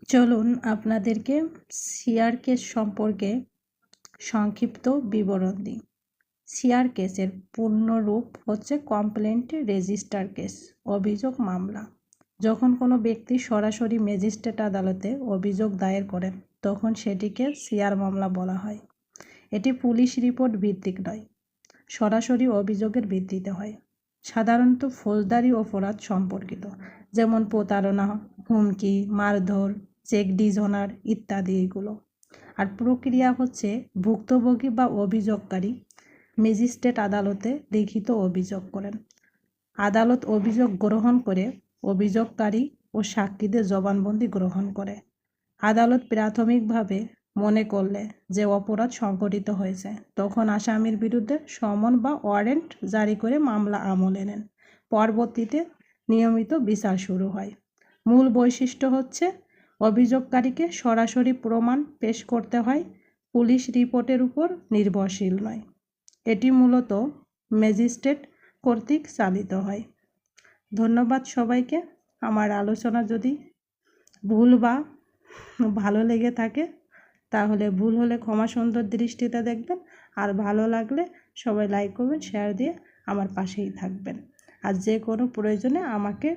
চলুন আপনাদেরকে CR case সম্পর্কে সংক্ষিপ্ত বিবরণ দিই। সিআর কেসের পূর্ণ রূপ হচ্ছে কমপ্লেন্ট রেজিস্টার কেস, অভিযোগ মামলা। যখন কোনো ব্যক্তি সরাসরি ম্যাজিস্ট্রেট আদালতে অভিযোগ দায়ের করেন তখন সেটিকে সিআর মামলা বলা হয়। এটি পুলিশ রিপোর্ট ভিত্তিক নয়, সরাসরি অভিযোগের ভিত্তিতে হয়। সাধারণত ফৌজদারি অপরাধ সম্পর্কিত, যেমন প্রতারণা, হুমকি, মারধর, চেক ডিসঅনার ইত্যাদি এগুলো। আর প্রক্রিয়া হচ্ছে ভুক্তভোগী বা অভিযোগকারী ম্যাজিস্ট্রেট আদালতে লিখিত অভিযোগ করেন। আদালত অভিযোগ গ্রহণ করে অভিযোগকারী ও সাক্ষীদের জবানবন্দি গ্রহণ করে। আদালত প্রাথমিকভাবে মনে করলে যে অপরাধ সংঘটিত হয়েছে তখন আসামির বিরুদ্ধে সমন বা ওয়ারেন্ট জারি করে মামলা আমলে নেন। পরবর্তীতে নিয়মিত বিচার শুরু হয়। মূল বৈশিষ্ট্য হচ্ছে অভিযোগকারীকে সরাসরি প্রমাণ পেশ করতে হয়, পুলিশ রিপোর্টের উপর নির্ভরশীল নয়। এটি মূলত ম্যাজিস্ট্রেট কর্তৃক চালিত হয়। ধন্যবাদ সবাইকে। আমার আলোচনা যদি ভুল বা ভালো লেগে থাকে তাহলে ভুল হলে ক্ষমা সুন্দর দৃষ্টিতে দেখবেন, আর ভালো লাগলে সবাই লাইক করবেন, শেয়ার দিয়ে আমার পাশেই থাকবেন। আর যে কোনো প্রয়োজনে আমাকে